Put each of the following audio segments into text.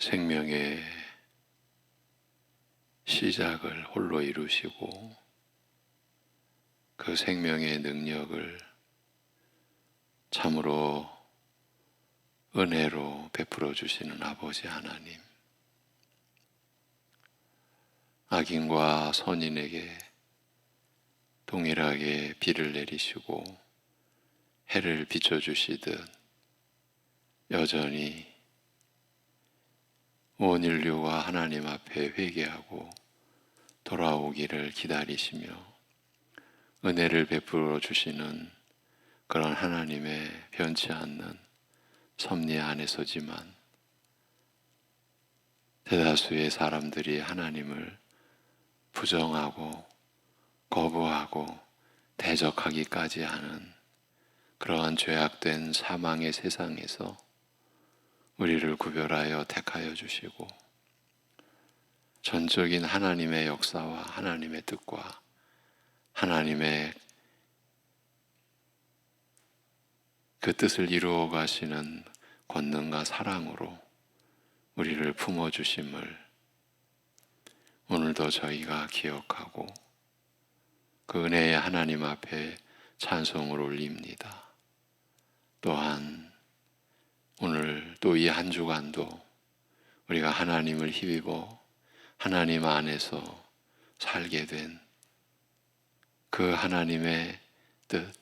생명의 시작을 홀로 이루시고 그 생명의 능력을 참으로 은혜로 베풀어 주시는 아버지 하나님, 악인과 선인에게 동일하게 비를 내리시고 해를 비춰주시듯 여전히 온 인류가 하나님 앞에 회개하고 돌아오기를 기다리시며 은혜를 베풀어 주시는 그런 하나님의 변치 않는 섭리 안에서지만 대다수의 사람들이 하나님을 부정하고 거부하고 대적하기까지 하는 그러한 죄악된 사망의 세상에서 우리를 구별하여 택하여 주시고 전적인 하나님의 역사와 하나님의 뜻과 하나님의 그 뜻을 이루어 가시는 권능과 사랑으로 우리를 품어주심을 오늘도 저희가 기억하고 그 은혜의 하나님 앞에 찬송을 올립니다. 또한 오늘 또 이 한 주간도 우리가 하나님을 힘입어 하나님 안에서 살게 된 그 하나님의 뜻,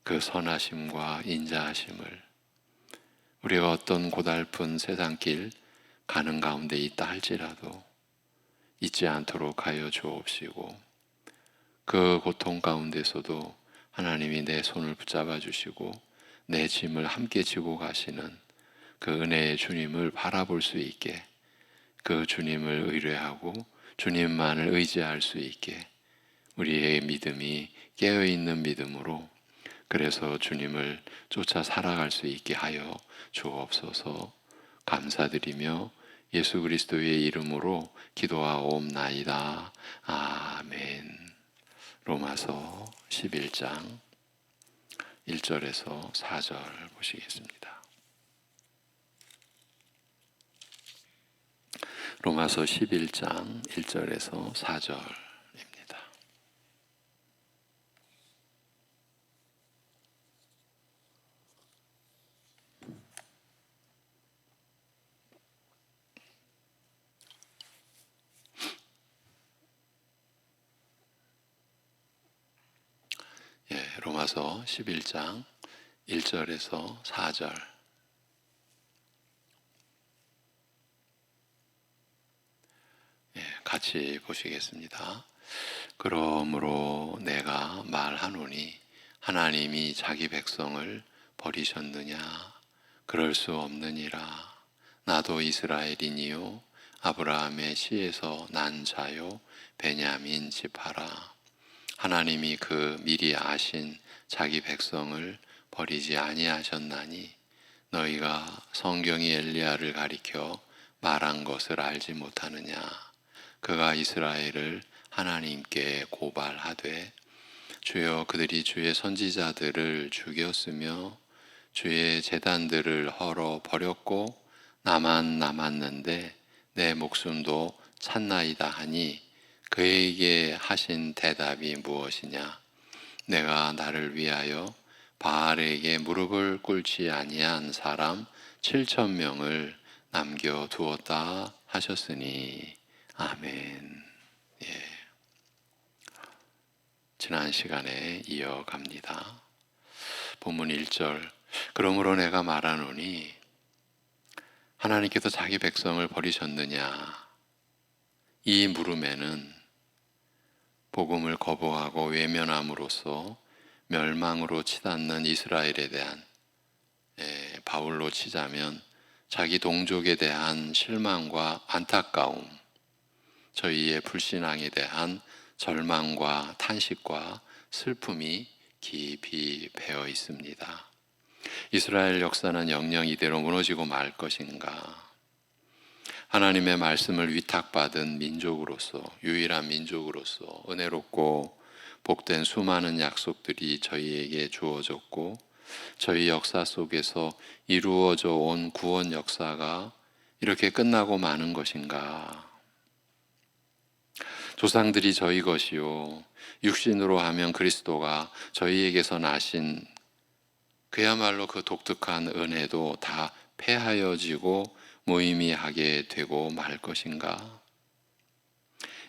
그 선하심과 인자하심을 우리가 어떤 고달픈 세상길 가는 가운데 있다 할지라도 잊지 않도록 하여 주옵시고 그 고통 가운데서도 하나님이 내 손을 붙잡아 주시고 내 짐을 함께 지고 가시는 그 은혜의 주님을 바라볼 수 있게 그 주님을 의뢰하고 주님만을 의지할 수 있게 우리의 믿음이 깨어있는 믿음으로 그래서 주님을 쫓아 살아갈 수 있게 하여 주옵소서. 감사드리며 예수 그리스도의 이름으로 기도하옵나이다. 아멘. 로마서 11장 1절에서 4절 보시겠습니다. 로마서 11장 1절에서 4절입니다. 로마서 11장 1절에서 4절. 같이 보시겠습니다. 그러므로 내가 말하노니 하나님이 자기 백성을 버리셨느냐? 그럴 수 없느니라. 나도 이스라엘이니요 아브라함의 씨에서 난 자요 베냐민 지파라. 하나님이 그 미리 아신 자기 백성을 버리지 아니하셨나니 너희가 성경이 엘리야를 가리켜 말한 것을 알지 못하느냐. 그가 이스라엘을 하나님께 고발하되 주여 그들이 주의 선지자들을 죽였으며 주의 제단들을 헐어 버렸고 나만 남았는데 내 목숨도 찼나이다 하니 그에게 하신 대답이 무엇이냐? 내가 나를 위하여 바알에게 무릎을 꿇지 아니한 사람 7,000명을 남겨두었다 하셨으니 아멘. 지난 시간에 이어갑니다. 본문 1절. 그러므로 내가 말하노니 하나님께서 자기 백성을 버리셨느냐? 이 물음에는 복음을 거부하고 외면함으로써 멸망으로 치닫는 이스라엘에 대한 바울로 치자면 자기 동족에 대한 실망과 안타까움, 저희의 불신앙에 대한 절망과 탄식과 슬픔이 깊이 배어 있습니다. 이스라엘 역사는 영영 이대로 무너지고 말 것인가? 하나님의 말씀을 위탁받은 민족으로서, 유일한 민족으로서 은혜롭고 복된 수많은 약속들이 저희에게 주어졌고 저희 역사 속에서 이루어져 온 구원 역사가 이렇게 끝나고 마는 것인가? 조상들이 저희 것이요 육신으로 하면 그리스도가 저희에게서 나신 그야말로 그 독특한 은혜도 다 패하여지고 무의미하게 되고 말 것인가?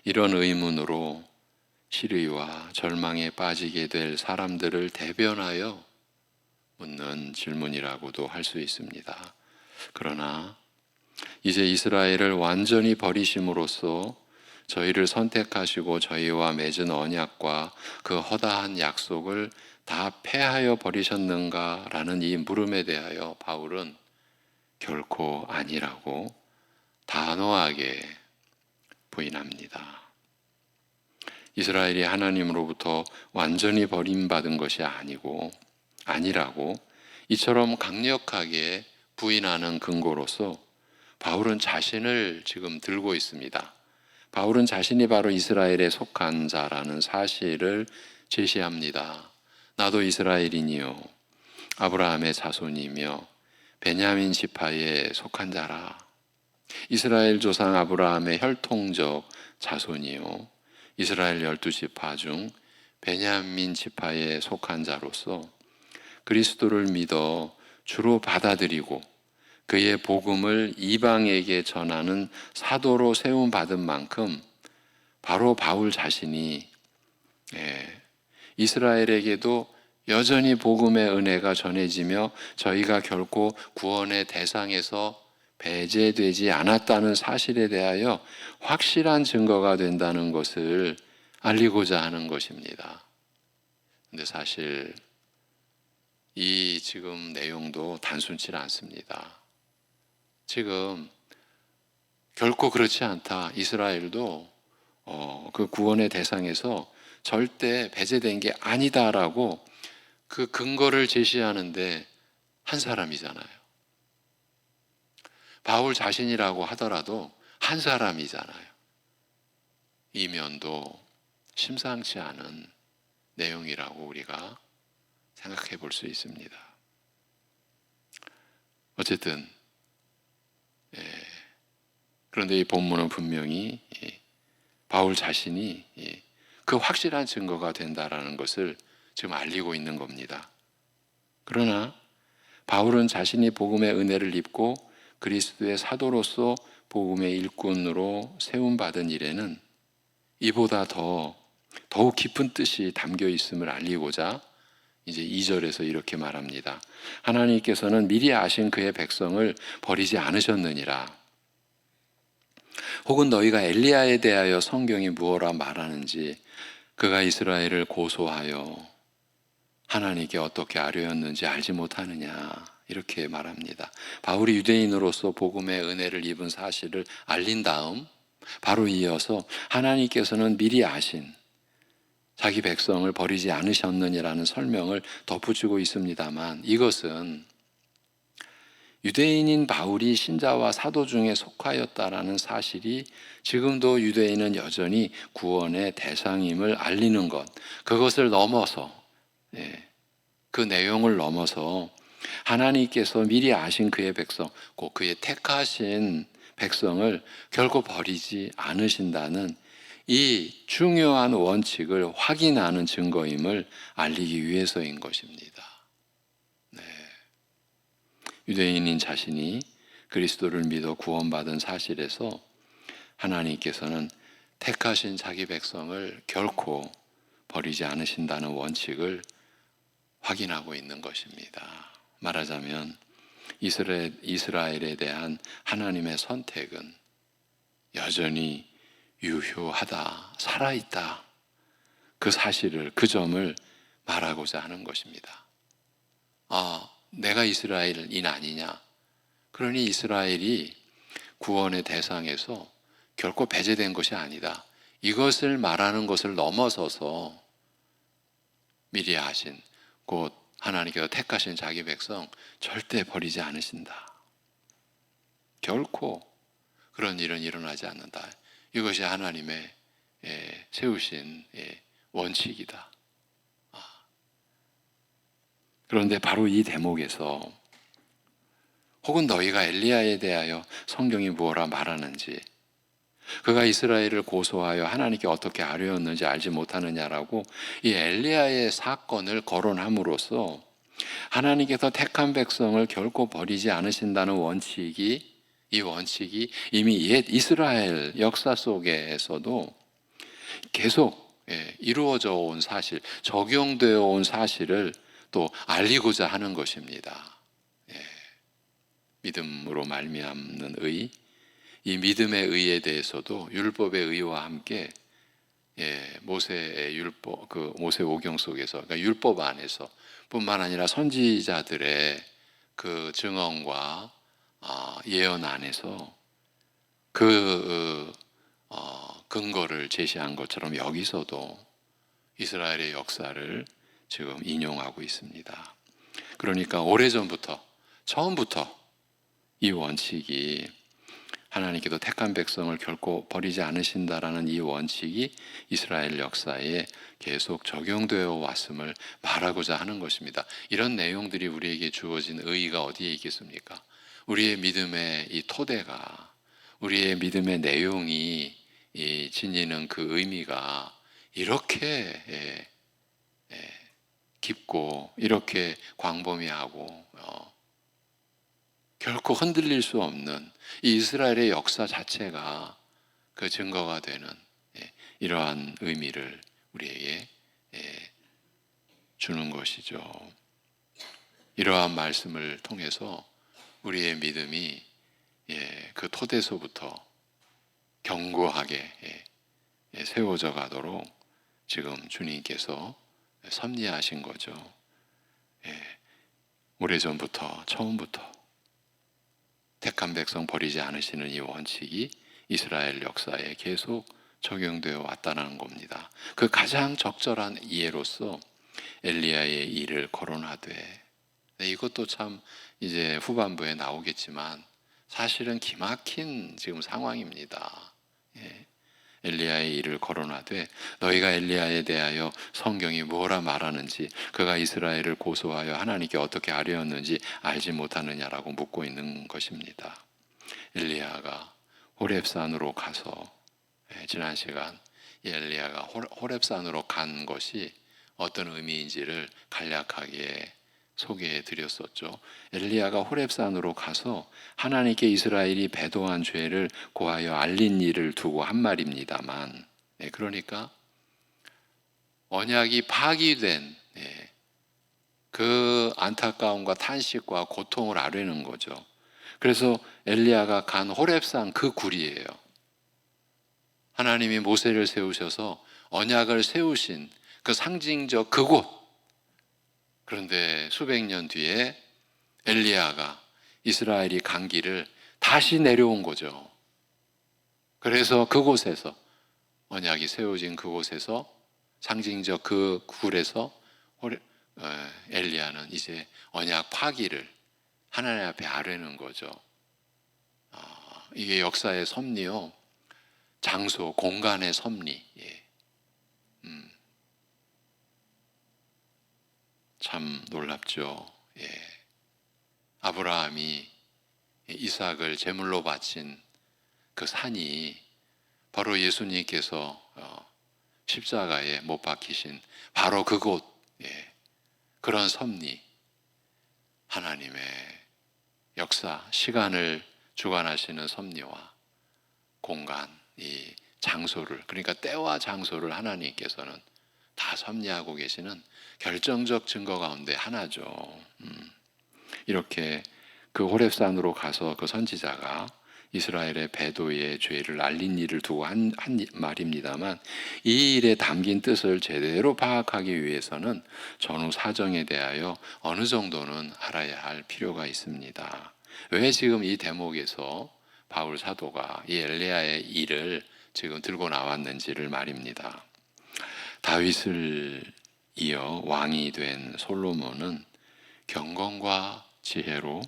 이런 의문으로 시리와 절망에 빠지게 될 사람들을 대변하여 묻는 질문이라고도 할 수 있습니다. 그러나 이제 이스라엘을 완전히 버리심으로써 저희를 선택하시고 저희와 맺은 언약과 그 허다한 약속을 다 패하여 버리셨는가라는 이 물음에 대하여 바울은 결코 아니라고 단호하게 부인합니다. 이스라엘이 하나님으로부터 완전히 버림받은 것이 아니라고 이처럼 강력하게 부인하는 근거로서 바울은 자신을 지금 들고 있습니다. 바울은 자신이 바로 이스라엘에 속한 자라는 사실을 제시합니다. 나도 이스라엘이니요 아브라함의 자손이며 베냐민 지파에 속한 자라. 이스라엘 조상 아브라함의 혈통적 자손이요 이스라엘 12지파 중 베냐민 지파에 속한 자로서 그리스도를 믿어 주로 받아들이고 그의 복음을 이방에게 전하는 사도로 세움받은 만큼 바로 바울 자신이 이스라엘에게도 여전히 복음의 은혜가 전해지며 저희가 결코 구원의 대상에서 배제되지 않았다는 사실에 대하여 확실한 증거가 된다는 것을 알리고자 하는 것입니다. 근데 사실 이 지금 내용도 단순치 않습니다. 지금 결코 그렇지 않다. 이스라엘도 그 구원의 대상에서 절대 배제된 게 아니다라고 그 근거를 제시하는데 한 사람이잖아요. 바울 자신이라고 하더라도 한 사람이잖아요. 이 면도 심상치 않은 내용이라고 우리가 생각해 볼 수 있습니다. 어쨌든 그런데 이 본문은 분명히 바울 자신이 그 확실한 증거가 된다라는 것을 지금 알리고 있는 겁니다. 그러나 바울은 자신이 복음의 은혜를 입고 그리스도의 사도로서 복음의 일꾼으로 세움받은 일에는 이보다 더욱 깊은 뜻이 담겨 있음을 알리고자 이제 2절에서 이렇게 말합니다. 하나님께서는 미리 아신 그의 백성을 버리지 않으셨느니라. 혹은 너희가 엘리야에 대하여 성경이 무엇라 말하는지 그가 이스라엘을 고소하여 하나님께 어떻게 아뢰었는지 알지 못하느냐 이렇게 말합니다. 바울이 유대인으로서 복음의 은혜를 입은 사실을 알린 다음 바로 이어서 하나님께서는 미리 아신 자기 백성을 버리지 않으셨느니라는 설명을 덧붙이고 있습니다만 이것은 유대인인 바울이 신자와 사도 중에 속하였다라는 사실이 지금도 유대인은 여전히 구원의 대상임을 알리는 것, 그것을 넘어서 그 내용을 넘어서 하나님께서 미리 아신 그의 백성, 곧 그의 택하신 백성을 결코 버리지 않으신다는 이 중요한 원칙을 확인하는 증거임을 알리기 위해서인 것입니다. 유대인인 자신이 그리스도를 믿어 구원받은 사실에서 하나님께서는 택하신 자기 백성을 결코 버리지 않으신다는 원칙을 확인하고 있는 것입니다. 말하자면 이스라엘에 대한 하나님의 선택은 여전히 유효하다, 살아있다. 그 사실을, 그 점을 말하고자 하는 것입니다. 내가 이스라엘인 아니냐? 그러니 이스라엘이 구원의 대상에서 결코 배제된 것이 아니다. 이것을 말하는 것을 넘어서서 미리 아신 곧 하나님께서 택하신 자기 백성 절대 버리지 않으신다. 결코 그런 일은 일어나지 않는다. 이것이 하나님의 세우신 원칙이다. 그런데 바로 이 대목에서 혹은 너희가 엘리야에 대하여 성경이 무엇라 말하는지, 그가 이스라엘을 고소하여 하나님께 어떻게 아뢰었는지 알지 못하느냐라고 이 엘리야의 사건을 거론함으로써 하나님께서 택한 백성을 결코 버리지 않으신다는 원칙이, 이 원칙이 이미 옛 이스라엘 역사 속에서도 계속 이루어져 온 사실, 적용되어 온 사실을 또 알리고자 하는 것입니다. 믿음으로 말미암는 의, 이 믿음의 의에 대해서도 율법의 의와 함께 모세의 율법, 그 모세 오경 속에서, 그러니까 율법 안에서 뿐만 아니라 선지자들의 그 증언과 예언 안에서 그 근거를 제시한 것처럼 여기서도 이스라엘의 역사를 지금 인용하고 있습니다. 그러니까 오래전부터, 처음부터 이 원칙이, 하나님께도 택한 백성을 결코 버리지 않으신다라는 이 원칙이 이스라엘 역사에 계속 적용되어 왔음을 말하고자 하는 것입니다. 이런 내용들이 우리에게 주어진 의의가 어디에 있겠습니까? 우리의 믿음의 이 토대가, 우리의 믿음의 내용이 지니는 그 의미가 이렇게 깊고 이렇게 광범위하고 결코 흔들릴 수 없는 이 이스라엘의 역사 자체가 그 증거가 되는 이러한 의미를 우리에게 주는 것이죠. 이러한 말씀을 통해서 우리의 믿음이 그 토대서부터 견고하게 세워져 가도록 지금 주님께서 섭리하신 거죠. 오래전부터, 처음부터 택한 백성 버리지 않으시는 이 원칙이 이스라엘 역사에 계속 적용되어 왔다는 겁니다. 그 가장 적절한 이해로서 엘리야의 일을 거론하되, 이것도 참 이제 후반부에 나오겠지만 사실은 기막힌 지금 상황입니다. 엘리야의 일을 거론하되 너희가 엘리야에 대하여 성경이 뭐라 말하는지, 그가 이스라엘을 고소하여 하나님께 어떻게 아뢰었는지 알지 못하느냐라고 묻고 있는 것입니다. 엘리야가 호렙산으로 가서, 지난 시간 엘리야가 호렙산으로 간 것이 어떤 의미인지를 간략하게 소개해 드렸었죠. 엘리야가 호렙산으로 가서 하나님께 이스라엘이 배도한 죄를 고하여 알린 일을 두고 한 말입니다만, 그러니까 언약이 파기된 그 안타까움과 탄식과 고통을 아뢰는 거죠. 그래서 엘리야가 간 호렙산 그 굴이에요. 하나님이 모세를 세우셔서 언약을 세우신 그 상징적 그곳. 그런데 수백 년 뒤에 엘리야가 이스라엘이 간 길을 다시 내려온 거죠. 그래서 그곳에서, 언약이 세워진 그곳에서, 상징적 그 굴에서 엘리야는 이제 언약 파기를 하나님 앞에 아뢰는 거죠. 이게 역사의 섭리요, 장소, 공간의 섭리. 참 놀랍죠. 아브라함이 이삭을 제물로 바친 그 산이 바로 예수님께서 십자가에 못 박히신 바로 그곳, 그런 섭리, 하나님의 역사, 시간을 주관하시는 섭리와 공간, 이 장소를, 그러니까 때와 장소를 하나님께서는 다 섭리하고 계시는 결정적 증거 가운데 하나죠. 이렇게 그 호렙산으로 가서 그 선지자가 이스라엘의 배도의 죄를 알린 일을 두고 한 말입니다만, 이 일에 담긴 뜻을 제대로 파악하기 위해서는 전후 사정에 대하여 어느 정도는 알아야 할 필요가 있습니다. 왜 지금 이 대목에서 바울 사도가 이 엘리야의 일을 지금 들고 나왔는지를 말입니다. 다윗을 이어 왕이 된 솔로몬은 경건과 지혜로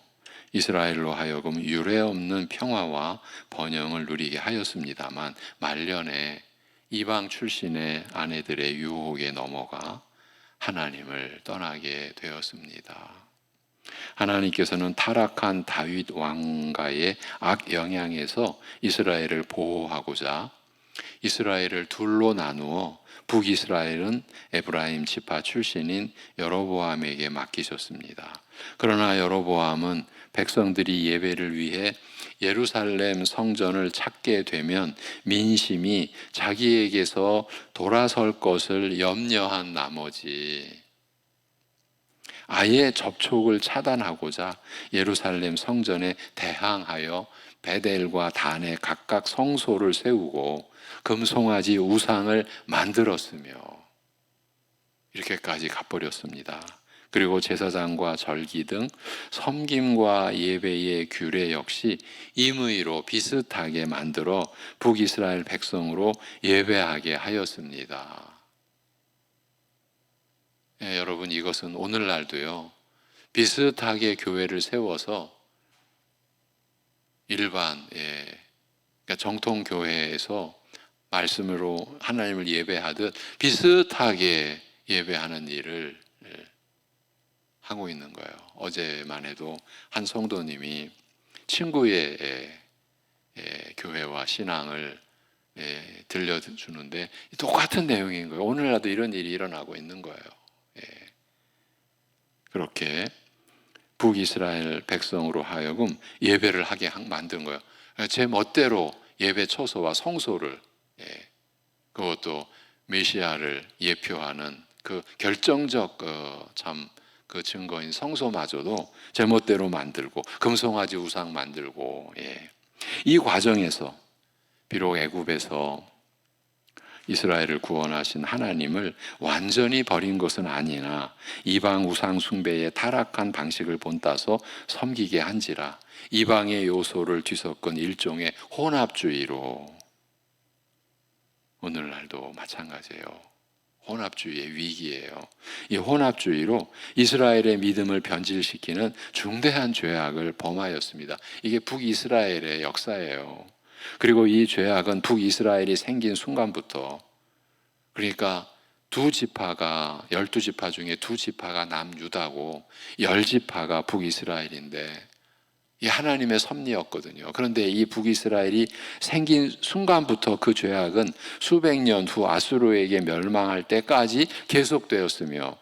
이스라엘로 하여금 유례없는 평화와 번영을 누리게 하였습니다만, 말년에 이방 출신의 아내들의 유혹에 넘어가 하나님을 떠나게 되었습니다. 하나님께서는 타락한 다윗 왕가의 악 영향에서 이스라엘을 보호하고자 이스라엘을 둘로 나누어 북이스라엘은 에브라임 지파 출신인 여로보암에게 맡기셨습니다. 그러나 여로보암은 백성들이 예배를 위해 예루살렘 성전을 찾게 되면 민심이 자기에게서 돌아설 것을 염려한 나머지 아예 접촉을 차단하고자 예루살렘 성전에 대항하여 베델과 단에 각각 성소를 세우고 금송아지 우상을 만들었으며 이렇게까지 가버렸습니다. 그리고 제사장과 절기 등 섬김과 예배의 규례 역시 임의로 비슷하게 만들어 북이스라엘 백성으로 예배하게 하였습니다. 여러분, 이것은 오늘날도요, 비슷하게 교회를 세워서 일반, 그러니까 정통 교회에서 말씀으로 하나님을 예배하듯 비슷하게 예배하는 일을 하고 있는 거예요. 어제만 해도 한 성도님이 친구의 교회와 신앙을 들려주는데 똑같은 내용인 거예요. 오늘날도 이런 일이 일어나고 있는 거예요. 그렇게 북이스라엘 백성으로 하여금 예배를 하게 만든 거예요. 제 멋대로 예배 처소와 성소를, 그것도 메시아를 예표하는 그 결정적 그 증거인 성소마저도 제 멋대로 만들고 금송아지 우상 만들고, 이 과정에서 비록 애굽에서 이스라엘을 구원하신 하나님을 완전히 버린 것은 아니나 이방 우상 숭배의 타락한 방식을 본따서 섬기게 한지라 이방의 요소를 뒤섞은 일종의 혼합주의로, 오늘날도 마찬가지예요. 혼합주의의 위기예요. 이 혼합주의로 이스라엘의 믿음을 변질시키는 중대한 죄악을 범하였습니다. 이게 북이스라엘의 역사예요. 그리고 이 죄악은 북이스라엘이 생긴 순간부터, 그러니까 12지파 중에 2지파가 남유다고 10지파가 북이스라엘인데 이 하나님의 섭리였거든요. 그런데 이 북이스라엘이 생긴 순간부터 그 죄악은 수백 년 후 아수르에게 멸망할 때까지 계속되었으며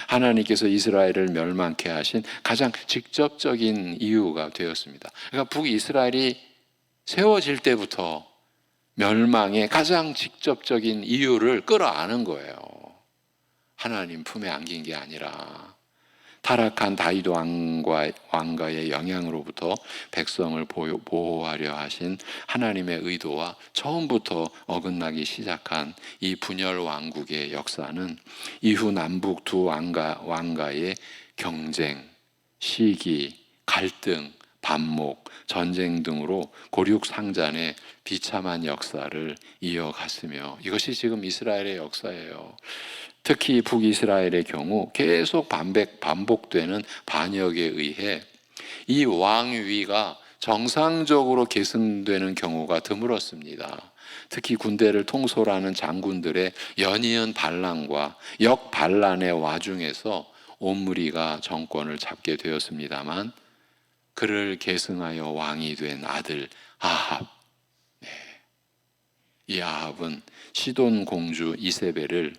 하나님께서 이스라엘을 멸망케 하신 가장 직접적인 이유가 되었습니다. 그러니까 북이스라엘이 세워질 때부터 멸망의 가장 직접적인 이유를 끌어안은 거예요. 하나님 품에 안긴 게 아니라 타락한 다윗 왕가의 영향으로부터 백성을 보호하려 하신 하나님의 의도와 처음부터 어긋나기 시작한 이 분열 왕국의 역사는 이후 남북 두 왕가의 경쟁, 시기, 갈등, 반목, 전쟁 등으로 고륙상잔의 비참한 역사를 이어갔으며 이것이 지금 이스라엘의 역사예요. 특히 북이스라엘의 경우 계속 반복되는 반역에 의해 이 왕위가 정상적으로 계승되는 경우가 드물었습니다. 특히 군대를 통솔하는 장군들의 연이은 반란과 역반란의 와중에서 옴므리가 정권을 잡게 되었습니다만 그를 계승하여 왕이 된 아들 아합, 이 아합은 시돈 공주 이세벨을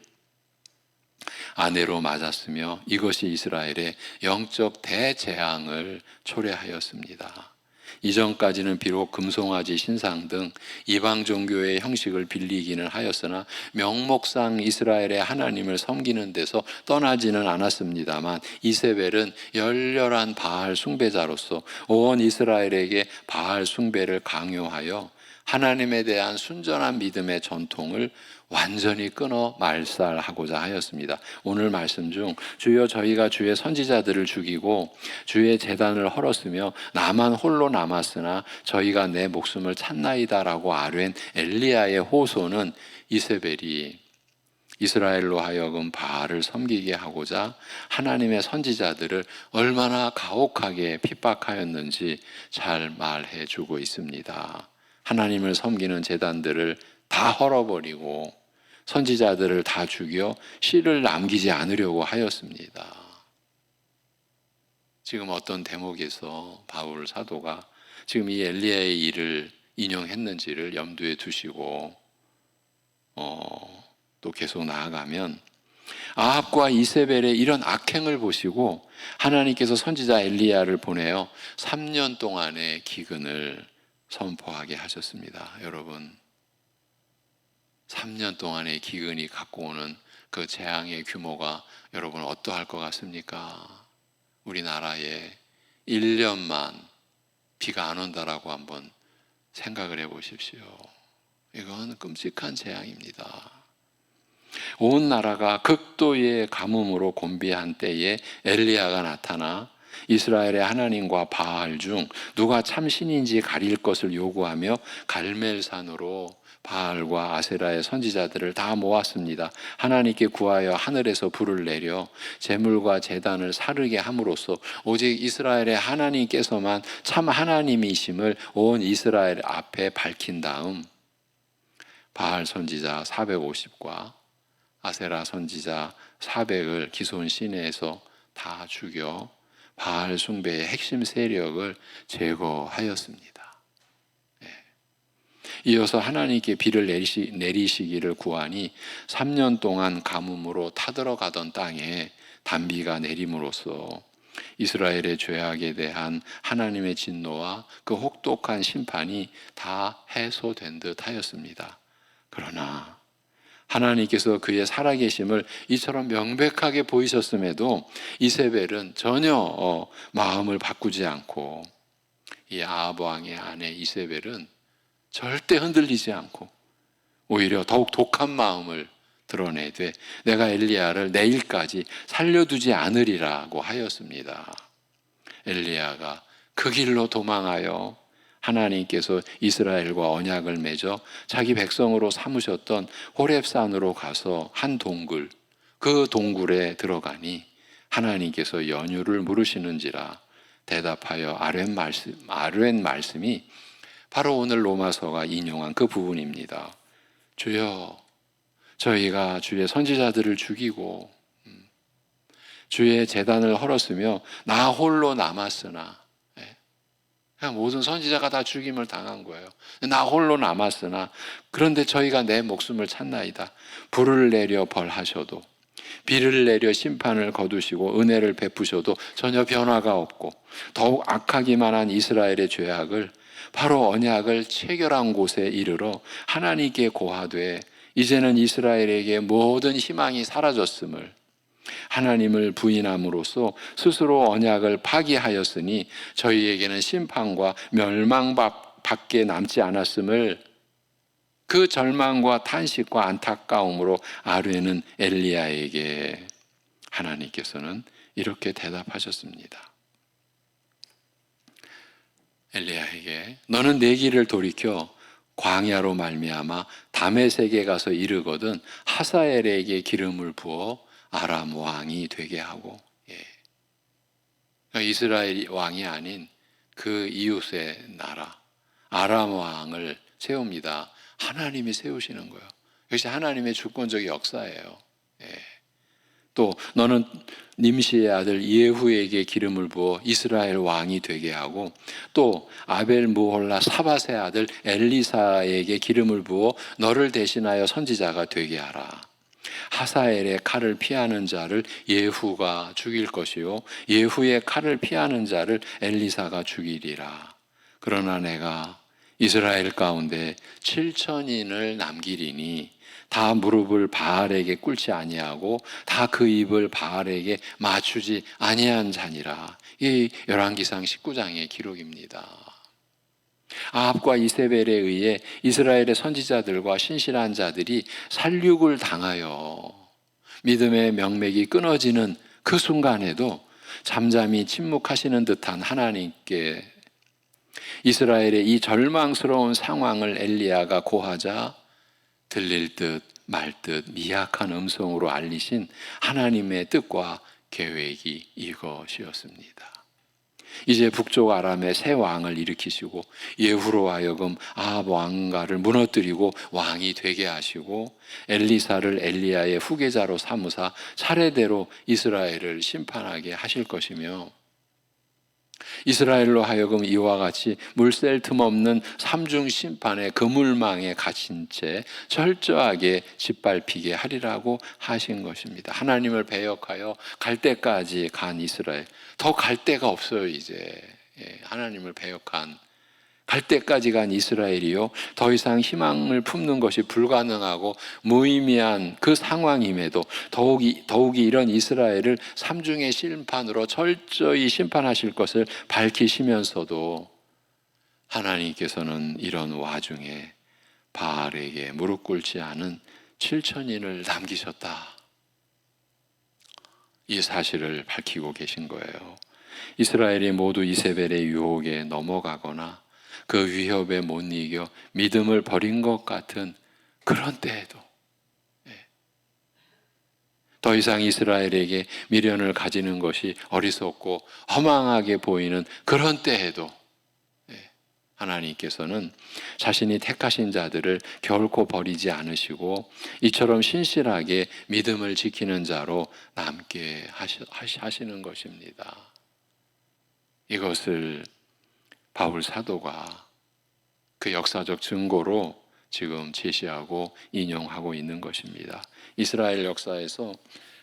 아내로 맞았으며 이것이 이스라엘의 영적 대재앙을 초래하였습니다. 이전까지는 비록 금송아지 신상 등 이방 종교의 형식을 빌리기는 하였으나 명목상 이스라엘의 하나님을 섬기는 데서 떠나지는 않았습니다만 이세벨은 열렬한 바알 숭배자로서 온 이스라엘에게 바알 숭배를 강요하여 하나님에 대한 순전한 믿음의 전통을 완전히 끊어 말살하고자 하였습니다. 오늘 말씀 중 주여 저희가 주의 선지자들을 죽이고 주의 제단을 헐었으며 나만 홀로 남았으나 저희가 내 목숨을 찾나이다라고 아뢰는 엘리야의 호소는 이세벨이 이스라엘로 하여금 바알을 섬기게 하고자 하나님의 선지자들을 얼마나 가혹하게 핍박하였는지 잘 말해 주고 있습니다. 하나님을 섬기는 제단들을 다 헐어버리고 선지자들을 다 죽여 씨를 남기지 않으려고 하였습니다. 지금 어떤 대목에서 바울 사도가 지금 이 엘리야의 일을 인용했는지를 염두에 두시고 또 계속 나아가면 아합과 이세벨의 이런 악행을 보시고 하나님께서 선지자 엘리야를 보내어 3년 동안의 기근을 선포하게 하셨습니다. 여러분, 3년 동안의 기근이 갖고 오는 그 재앙의 규모가 여러분 어떠할 것 같습니까? 우리나라에 1년만 비가 안 온다라고 한번 생각을 해 보십시오. 이건 끔찍한 재앙입니다. 온 나라가 극도의 가뭄으로 곤비한 때에 엘리야가 나타나 이스라엘의 하나님과 바알 중 누가 참 신인지 가릴 것을 요구하며 갈멜산으로 바알과 아세라의 선지자들을 다 모았습니다. 하나님께 구하여 하늘에서 불을 내려 제물과 제단을 사르게 함으로써 오직 이스라엘의 하나님께서만 참 하나님이심을 온 이스라엘 앞에 밝힌 다음 바알 선지자 450과 아세라 선지자 400을 기손 시내에서 다 죽여 바알 숭배의 핵심 세력을 제거하였습니다. 이어서 하나님께 비를 내리시기를 구하니 3년 동안 가뭄으로 타들어가던 땅에 단비가 내림으로써 이스라엘의 죄악에 대한 하나님의 진노와 그 혹독한 심판이 다 해소된 듯 하였습니다. 그러나 하나님께서 그의 살아계심을 이처럼 명백하게 보이셨음에도 이세벨은 전혀 마음을 바꾸지 않고 이 아합 왕의 아내 이세벨은 절대 흔들리지 않고 오히려 더욱 독한 마음을 드러내되 내가 엘리야를 내일까지 살려두지 않으리라고 하였습니다. 엘리야가 그 길로 도망하여 하나님께서 이스라엘과 언약을 맺어 자기 백성으로 삼으셨던 호렙산으로 가서 한 동굴, 그 동굴에 들어가니 하나님께서 연유를 물으시는지라 대답하여 아뢰는 말씀이 바로 오늘 로마서가 인용한 그 부분입니다. 주여, 저희가 주의 선지자들을 죽이고 주의 제단을 헐었으며 나 홀로 남았으나, 그냥 모든 선지자가 다 죽임을 당한 거예요. 나 홀로 남았으나 그런데 저희가 내 목숨을 찾나이다. 불을 내려 벌하셔도 비를 내려 심판을 거두시고 은혜를 베푸셔도 전혀 변화가 없고 더욱 악하기만 한 이스라엘의 죄악을 바로 언약을 체결한 곳에 이르러 하나님께 고하되 이제는 이스라엘에게 모든 희망이 사라졌음을 하나님을 부인함으로써 스스로 언약을 파기하였으니 저희에게는 심판과 멸망밖에 남지 않았음을 그 절망과 탄식과 안타까움으로 아뢰는 엘리야에게 하나님께서는 이렇게 대답하셨습니다. 엘리야에게 너는 내 길을 돌이켜 광야로 말미암아 다메섹에 가서 이르거든 하사엘에게 기름을 부어 아람 왕이 되게 하고, 그러니까 이스라엘 왕이 아닌 그 이웃의 나라 아람 왕을 세웁니다. 하나님이 세우시는 거예요. 이것이 하나님의 주권적 역사예요. 또 너는 님시의 아들 예후에게 기름을 부어 이스라엘 왕이 되게 하고 또 아벨 무홀라 사밧의 아들 엘리사에게 기름을 부어 너를 대신하여 선지자가 되게 하라. 하사엘의 칼을 피하는 자를 예후가 죽일 것이요 예후의 칼을 피하는 자를 엘리사가 죽이리라. 그러나 내가 이스라엘 가운데 7천인을 남기리니 다 무릎을 바알에게 꿇지 아니하고 다 그 입을 바알에게 맞추지 아니한 자니라. 이 열왕기상 19장의 기록입니다. 아합과 이세벨에 의해 이스라엘의 선지자들과 신실한 자들이 살육을 당하여 믿음의 명맥이 끊어지는 그 순간에도 잠잠히 침묵하시는 듯한 하나님께 이스라엘의 이 절망스러운 상황을 엘리야가 고하자 들릴 듯 말 듯 미약한 음성으로 알리신 하나님의 뜻과 계획이 이것이었습니다. 이제 북쪽 아람의 새 왕을 일으키시고 예후로 하여금 아합 왕가를 무너뜨리고 왕이 되게 하시고 엘리사를 엘리야의 후계자로 삼으사 차례대로 이스라엘을 심판하게 하실 것이며 이스라엘로 하여금 이와 같이 물샐 틈 없는 삼중 심판의 그물망에 갇힌 채 철저하게 짓밟히게 하리라고 하신 것입니다. 하나님을 배역하여 갈 때까지 간 이스라엘, 더 갈 데가 없어요. 이제 하나님을 배역한 갈 때까지 간 이스라엘이요, 더 이상 희망을 품는 것이 불가능하고 무의미한 그 상황임에도 더욱이 이런 이스라엘을 삼중의 심판으로 철저히 심판하실 것을 밝히시면서도 하나님께서는 이런 와중에 바알에게 무릎 꿇지 않은 7천인을 남기셨다, 이 사실을 밝히고 계신 거예요. 이스라엘이 모두 이세벨의 유혹에 넘어가거나 그 위협에 못 이겨 믿음을 버린 것 같은 그런 때에도, 더 이상 이스라엘에게 미련을 가지는 것이 어리석고 허망하게 보이는 그런 때에도 하나님께서는 자신이 택하신 자들을 결코 버리지 않으시고 이처럼 신실하게 믿음을 지키는 자로 남게 하시는 것입니다. 이것을 바울 사도가 그 역사적 증거로 지금 제시하고 인용하고 있는 것입니다. 이스라엘 역사에서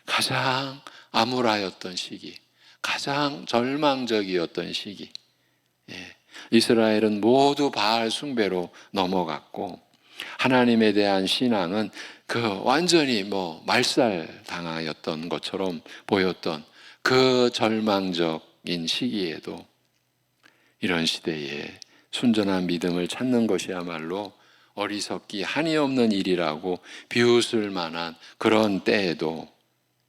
가장 암울하였던 시기, 가장 절망적이었던 시기, 이스라엘은 모두 바알 숭배로 넘어갔고 하나님에 대한 신앙은 그 완전히 말살당하였던 것처럼 보였던 그 절망적인 시기에도, 이런 시대에 순전한 믿음을 찾는 것이야말로 어리석기 한이 없는 일이라고 비웃을 만한 그런 때에도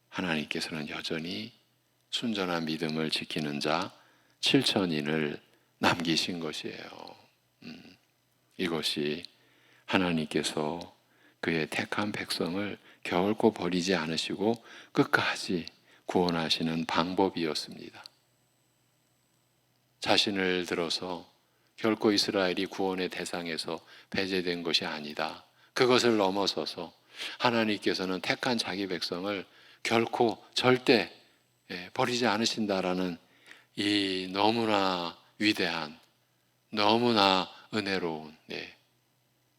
하나님께서는 여전히 순전한 믿음을 지키는 자 7천인을 남기신 것이에요. 이것이 하나님께서 그의 택한 백성을 결코 버리지 않으시고 끝까지 구원하시는 방법이었습니다. 자신을 들어서 결코 이스라엘이 구원의 대상에서 배제된 것이 아니다, 그것을 넘어서서 하나님께서는 택한 자기 백성을 결코 절대 버리지 않으신다라는 이 너무나 위대한, 너무나 은혜로운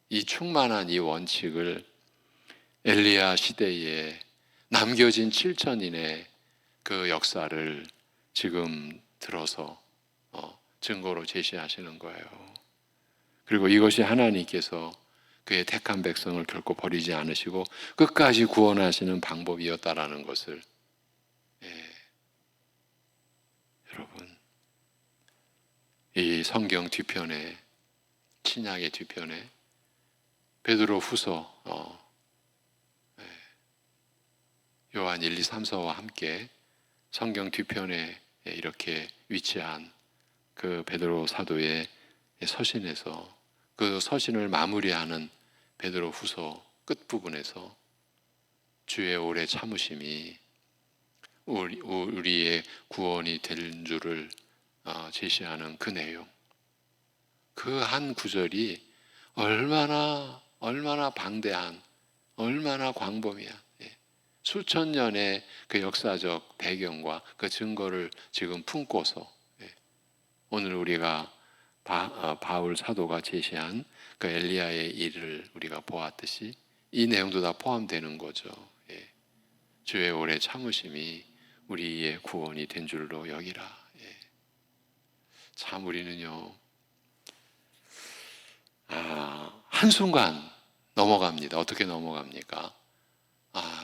이 충만한 이 원칙을 엘리야 시대에 남겨진 7천인의 그 역사를 지금 들어서 증거로 제시하시는 거예요. 그리고 이것이 하나님께서 그의 택한 백성을 결코 버리지 않으시고 끝까지 구원하시는 방법이었다라는 것을, 여러분, 이 성경 뒤편에, 신약의 뒤편에 베드로 후서 요한 1, 2, 3서와 함께 성경 뒤편에 이렇게 위치한 그 베드로 사도의 서신에서, 그 서신을 마무리하는 베드로 후서 끝부분에서 주의 오래 참으심이 우리의 구원이 될 줄을 제시하는 그 내용, 그 한 구절이 얼마나 방대한, 얼마나 광범위한 수천 년의 그 역사적 배경과 그 증거를 지금 품고서 오늘 우리가 바울 사도가 제시한 그 엘리야의 일을 우리가 보았듯이 이 내용도 다 포함되는 거죠. 주의 오래 참으심이 우리의 구원이 된 줄로 여기라. 참 우리는요, 한순간 넘어갑니다. 어떻게 넘어갑니까?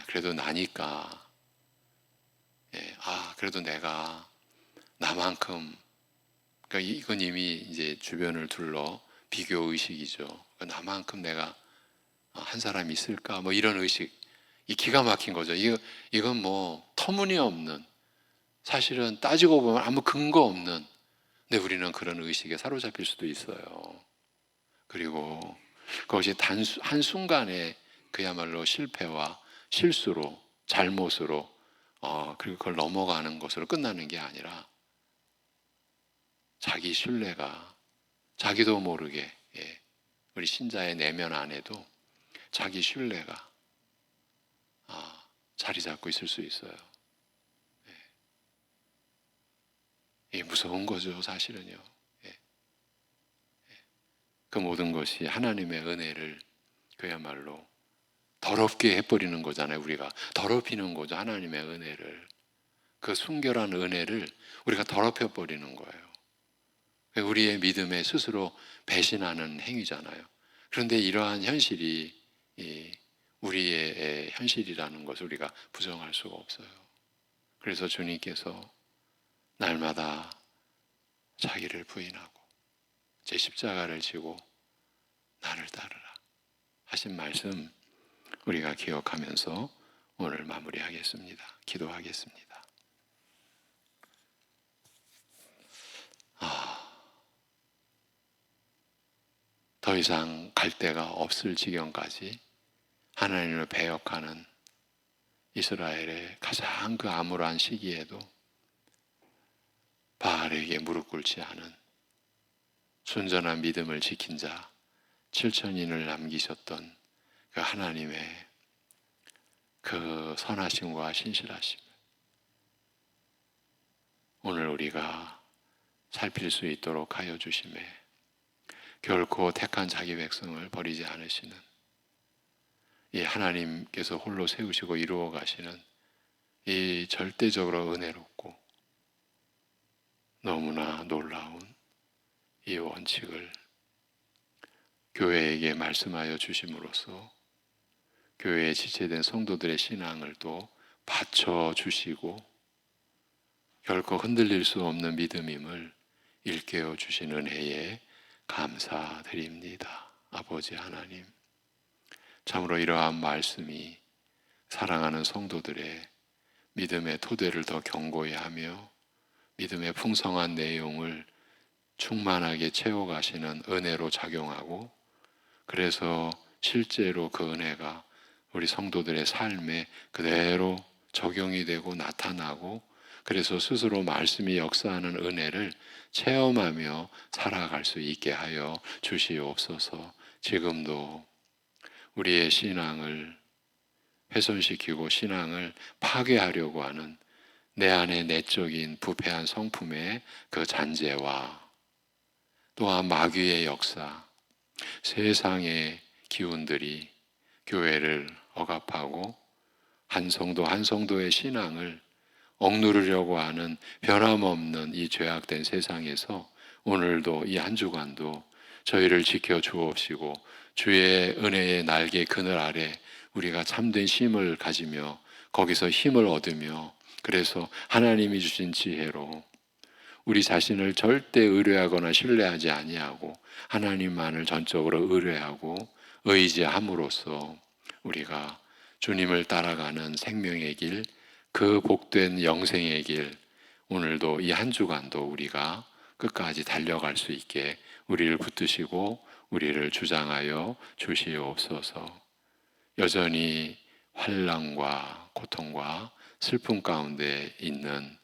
그래도 나니까, 그래도 내가 나만큼, 그러니까 이건 이미 이제 주변을 둘러 비교 의식이죠. 나만큼 내가 한 사람이 있을까? 이런 의식, 이 기가 막힌 거죠. 이건 터무니없는, 사실은 따지고 보면 아무 근거 없는, 근데 우리는 그런 의식에 사로잡힐 수도 있어요. 그리고 그것이 한순간에 그야말로 실패와 실수로, 잘못으로, 그리고 그걸 넘어가는 것으로 끝나는 게 아니라 자기 신뢰가 자기도 모르게, 우리 신자의 내면 안에도 자기 신뢰가 자리 잡고 있을 수 있어요. 이게 무서운 거죠, 사실은요. 예. 그 모든 것이 하나님의 은혜를 그야말로 더럽게 해버리는 거잖아요. 우리가 더럽히는 거죠, 하나님의 은혜를. 그 순결한 은혜를 우리가 더럽혀버리는 거예요. 우리의 믿음에 스스로 배신하는 행위잖아요. 그런데 이러한 현실이 우리의 현실이라는 것을 우리가 부정할 수가 없어요. 그래서 주님께서 날마다 자기를 부인하고 제 십자가를 지고 나를 따르라 하신 말씀 우리가 기억하면서 오늘 마무리하겠습니다. 기도하겠습니다. 더 이상 갈 데가 없을 지경까지 하나님을 배역하는 이스라엘의 가장 그 암울한 시기에도 바알에게 무릎 꿇지 않은 순전한 믿음을 지킨 자 7천인을 남기셨던 그 하나님의 그 선하심과 신실하심, 오늘 우리가 살필 수 있도록 하여 주심에 결코 택한 자기 백성을 버리지 않으시는 이 하나님께서 홀로 세우시고 이루어 가시는 이 절대적으로 은혜롭고 너무나 놀라운 이 원칙을 교회에게 말씀하여 주심으로써 교회에 지체된 성도들의 신앙을 또 받쳐주시고 결코 흔들릴 수 없는 믿음임을 일깨워 주신 은혜에 감사드립니다. 아버지 하나님, 참으로 이러한 말씀이 사랑하는 성도들의 믿음의 토대를 더 견고히 하며 믿음의 풍성한 내용을 충만하게 채워가시는 은혜로 작용하고, 그래서 실제로 그 은혜가 우리 성도들의 삶에 그대로 적용이 되고 나타나고, 그래서 스스로 말씀이 역사하는 은혜를 체험하며 살아갈 수 있게 하여 주시옵소서. 지금도 우리의 신앙을 훼손시키고 신앙을 파괴하려고 하는 내 안의 내적인 부패한 성품의 그 잔재와 또한 마귀의 역사, 세상의 기운들이 교회를 억압하고 한 성도 한 성도의 신앙을 억누르려고 하는 변함없는 이 죄악된 세상에서 오늘도 이 한 주간도 저희를 지켜 주옵시고 주의 은혜의 날개 그늘 아래 우리가 참된 힘을 가지며 거기서 힘을 얻으며, 그래서 하나님이 주신 지혜로 우리 자신을 절대 의뢰하거나 신뢰하지 아니하고 하나님만을 전적으로 의뢰하고 의지함으로써 우리가 주님을 따라가는 생명의 길, 그 복된 영생의 길, 오늘도 이 한 주간도 우리가 끝까지 달려갈 수 있게 우리를 붙드시고 우리를 주장하여 주시옵소서. 여전히 환난과 고통과 슬픔 가운데 있는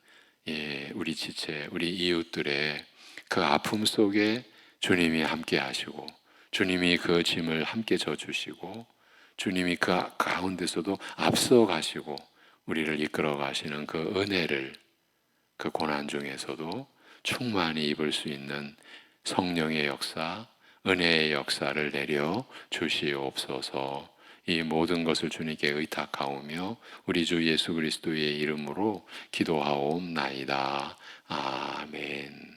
우리 지체, 우리 이웃들의 그 아픔 속에 주님이 함께 하시고 주님이 그 짐을 함께 져주시고 주님이 그 가운데서도 앞서 가시고 우리를 이끌어 가시는 그 은혜를 그 고난 중에서도 충만히 입을 수 있는 성령의 역사, 은혜의 역사를 내려 주시옵소서. 이 모든 것을 주님께 의탁하오며 우리 주 예수 그리스도의 이름으로 기도하옵나이다. 아멘.